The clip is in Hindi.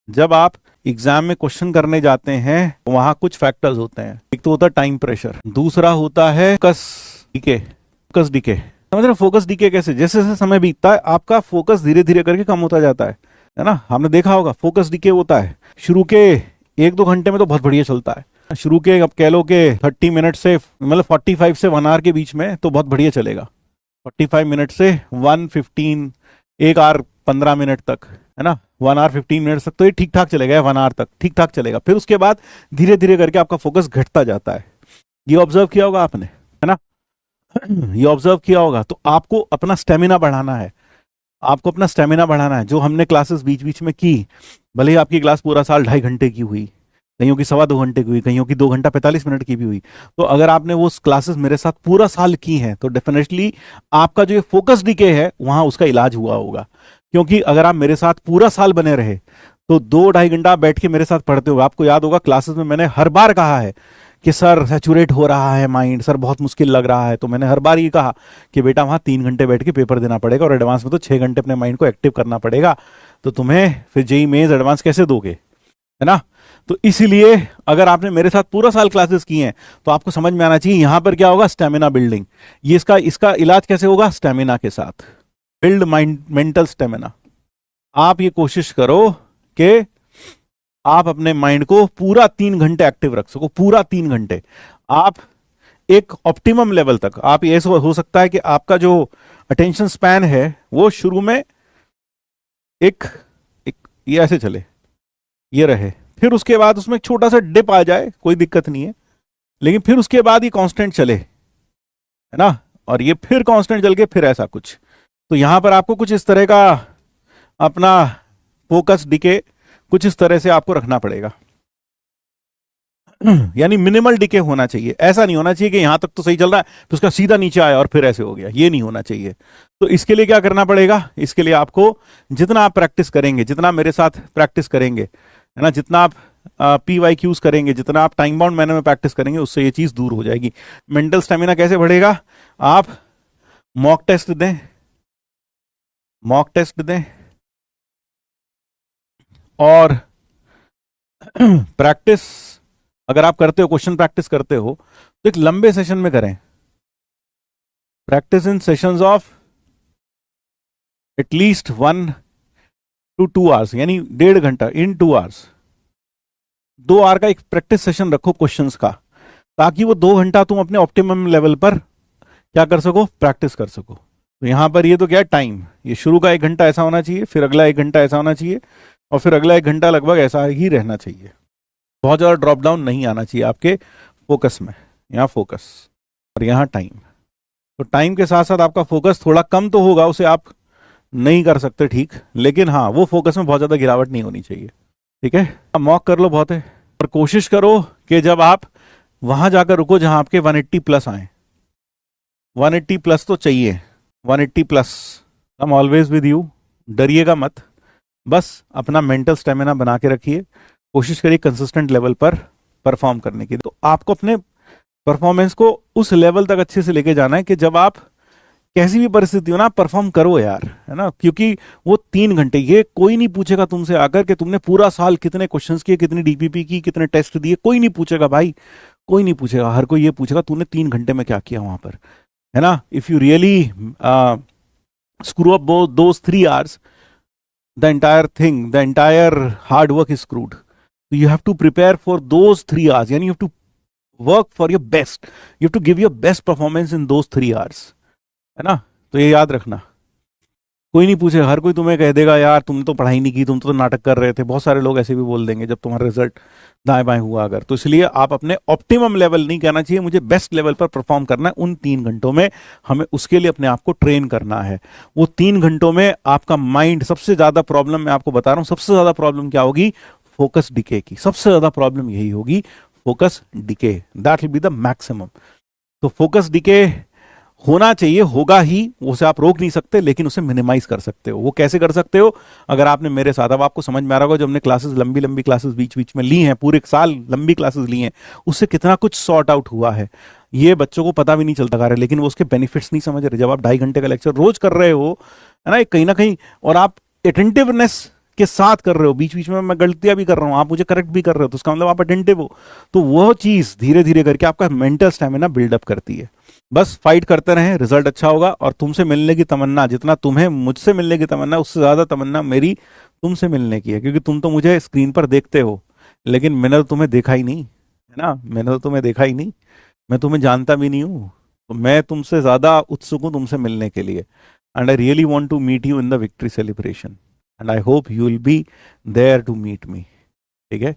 जब आप एग्जाम में क्वेश्चन करने जाते हैं वहां कुछ फैक्टर्स होते हैं। एक तो होता है टाइम प्रेशर, दूसरा होता है फोकस डीके। फोकस डीके समझ रहे हो? फोकस डीके कैसे, जैसे जैसे समय बीतता है आपका फोकस धीरे धीरे करके कम होता जाता है ना। हमने देखा होगा फोकस डीके होता है शुरू के 1-2 घंटे में तो बहुत बढ़िया चलता है। शुरू के अब कह लो कि 30 मिनट से मतलब 45 से 1 आवर के बीच में तो बहुत बढ़िया चलेगा। 45 मिनट से 1:15, 1 आवर 15 मिनट तक, है ना, 1 आवर 15 मिनट तक तो ये ठीक ठाक चलेगा। 1 आवर तक ठीक ठाक चलेगा। फिर उसके बाद धीरे धीरे करके आपका फोकस घटता जाता है। ये ऑब्जर्व किया होगा आपने, है ना। ये ऑब्जर्व किया होगा। तो आपको अपना स्टेमिना बढ़ाना है। आपको अपना स्टेमिना बढ़ाना है। जो हमने क्लासेस बीच बीच में की, भले ही आपकी क्लास पूरा साल 2.5 घंटे की हुई, कईयों की 2.25 घंटे की हुई, कईयों की 2 घंटा 45 मिनट की भी हुई, तो अगर आपने वो क्लासेस मेरे साथ पूरा साल की हैं तो डेफिनेटली आपका जो फोकस डीके है वहां उसका इलाज हुआ होगा। क्योंकि अगर आप मेरे साथ पूरा साल बने रहे तो 2-2.5 घंटा आप बैठ के मेरे साथ पढ़ते हो। आपको याद होगा क्लासेस में मैंने हर बार कहा है कि सर सैचुरेट हो रहा है माइंड, सर बहुत मुश्किल लग रहा है। तो मैंने हर बार ये कहा कि बेटा वहां 3 घंटे बैठ के पेपर देना पड़ेगा और एडवांस में तो 6 घंटे अपने माइंड को एक्टिव करना पड़ेगा। तो तुम्हें फिर जेईई मेंस एडवांस कैसे दोगे, है ना। तो इसीलिए अगर आपने मेरे साथ पूरा साल क्लासेस की हैं तो आपको समझ में आना चाहिए यहां पर क्या होगा, स्टेमिना बिल्डिंग। ये इसका इलाज कैसे होगा, स्टेमिना के साथ। Build mind mental stamina. आप ये कोशिश करो कि आप अपने माइंड को पूरा 3 घंटे एक्टिव रख सको। पूरा 3 घंटे आप एक ऑप्टिमम लेवल तक। आप ये हो सकता है कि आपका जो अटेंशन स्पैन है वो शुरू में एक ये ऐसे चले, ये रहे, फिर उसके बाद उसमें एक छोटा सा डिप आ जाए, कोई दिक्कत नहीं है, लेकिन फिर उसके बाद ये कांस्टेंट चले, है ना, और ये फिर कांस्टेंट चल के फिर ऐसा कुछ। तो यहां पर आपको कुछ इस तरह का अपना फोकस डीके कुछ इस तरह से आपको रखना पड़ेगा। यानी मिनिमल डीके होना चाहिए। ऐसा नहीं होना चाहिए कि यहां तक तो सही चल रहा है तो उसका सीधा नीचे आया और फिर ऐसे हो गया, ये नहीं होना चाहिए। तो इसके लिए क्या करना पड़ेगा, इसके लिए आपको जितना आप प्रैक्टिस करेंगे, जितना मेरे साथ प्रैक्टिस करेंगे, है ना, जितना आप PYQs करेंगे, जितना आप टाइम बाउंड मैनर में प्रैक्टिस करेंगे, उससे ये चीज दूर हो जाएगी। मेंटल स्टेमिना कैसे बढ़ेगा, आप मॉक टेस्ट दें, मॉक टेस्ट दें और प्रैक्टिस अगर आप करते हो, क्वेश्चन प्रैक्टिस करते हो तो एक लंबे सेशन में करें। Practice in sessions of at least 1 to 2 hours, यानी 1.5 घंटा इन 2 आवर्स। 2 आवर का एक प्रैक्टिस सेशन रखो क्वेश्चंस का, ताकि वो 2 घंटा तुम अपने ऑप्टिमम लेवल पर क्या कर सको, प्रैक्टिस कर सको। तो यहां पर ये तो क्या है, टाइम, ये शुरू का 1 घंटा ऐसा होना चाहिए, फिर अगला 1 घंटा ऐसा होना चाहिए, और फिर अगला 1 घंटा लगभग ऐसा ही रहना चाहिए। बहुत ज़्यादा ड्रॉप डाउन नहीं आना चाहिए आपके फोकस में। यहाँ फोकस और यहाँ टाइम। तो टाइम के साथ साथ आपका फोकस थोड़ा कम तो होगा, उसे आप नहीं कर सकते ठीक, लेकिन हाँ वो फोकस में बहुत ज़्यादा गिरावट नहीं होनी चाहिए। ठीक है, आप मॉक कर लो, बहुत है, और कोशिश करो कि जब आप वहां जाकर रुको जहां आपके 180 प्लस आए। 180 प्लस तो चाहिए, 180 plus. I am always with you, डरिएगा मत, बस अपना मेंटल स्टेमिना बना के रखिए। कोशिश करिए कंसिस्टेंट लेवल पर परफॉर्म करने की। तो आपको अपने परफॉर्मेंस को उस लेवल तक अच्छे से लेके जाना है कि जब आप कैसी भी परिस्थिति हो ना, परफॉर्म करो यार, है ना। क्योंकि वो 3 घंटे, ये कोई नहीं पूछेगा तुमसे आकर कि तुमने पूरा साल कितने क्वेश्चंस किए, कितनी DPP की, कितने टेस्ट दिए, कोई नहीं पूछेगा भाई, कोई नहीं पूछेगा। हर कोई ये पूछेगा तूने 3 घंटे में क्या किया वहां पर, है ना। If you really screw up those 3 hours, the entire hard work is screwed. So you have to prepare for those 3 hours. Yani you have to work for your best. You have to give your best performance in those 3 hours. है ना। तो ये याद रखना, कोई नहीं पूछेगा। हर कोई तुम्हें कह देगा यार तुमने तो पढ़ाई नहीं की, तुम तो नाटक कर रहे थे। बहुत सारे लोग ऐसे भी बोल देंगे जब तुम्हारा रिजल्ट दाएं बाएं हुआ अगर। तो इसलिए आप अपने ऑप्टिमम लेवल नहीं कहना चाहिए, मुझे बेस्ट लेवल पर परफॉर्म करना है उन 3 घंटों में। हमें उसके लिए अपने आप को ट्रेन करना है। वो 3 घंटों में आपका माइंड, सबसे ज्यादा प्रॉब्लम मैं आपको बता रहा हूं, सबसे ज्यादा प्रॉब्लम क्या होगी, फोकस डिके की। सबसे ज्यादा प्रॉब्लम यही होगी, focus decay. That will be the maximum. तो फोकस डिके होना चाहिए, होगा ही, उसे आप रोक नहीं सकते, लेकिन उसे मिनिमाइज कर सकते हो। वो कैसे कर सकते हो, अगर आपने मेरे साथ, अब आपको समझ में आ रहा होगा, जो हमने क्लासेस लंबी लंबी क्लासेस बीच बीच में ली हैं, पूरे साल लंबी क्लासेस ली हैं, उससे कितना कुछ सॉर्ट आउट हुआ है। ये बच्चों को पता भी नहीं चलता रहा, लेकिन वो उसके बेनिफिट्स नहीं समझ रहे। जब आप 2.5 घंटे का लेक्चर रोज कर रहे हो, है ना कहीं, और आप अटेंटिवनेस के साथ कर रहे हो, बीच बीच में मैं गलतियां भी कर रहा हूँ, आप मुझे करेक्ट भी कर रहे हो, तो उसका मतलब आप अटेंटिव हो। तो वो चीज धीरे धीरे करके आपका मेंटल स्टेमिना बिल्डअप करती है। बस फाइट करते रहें, रिजल्ट अच्छा होगा। और तुमसे मिलने की तमन्ना, जितना तुम्हें मुझसे मिलने की तमन्ना, उससे ज्यादा तमन्ना मेरी तुमसे मिलने की है, क्योंकि तुम तो मुझे स्क्रीन पर देखते हो, लेकिन मैंने तो तुम्हें देखा ही नहीं, है ना, मैंने तो तुम्हें देखा ही नहीं, मैं तुम्हें जानता भी नहीं हूँ। तो मैं तुमसे ज्यादा उत्सुक हूँ तुमसे मिलने के लिए। And I really want to meet you in the victory celebration, and I hope you will be there to meet me. ठीक है।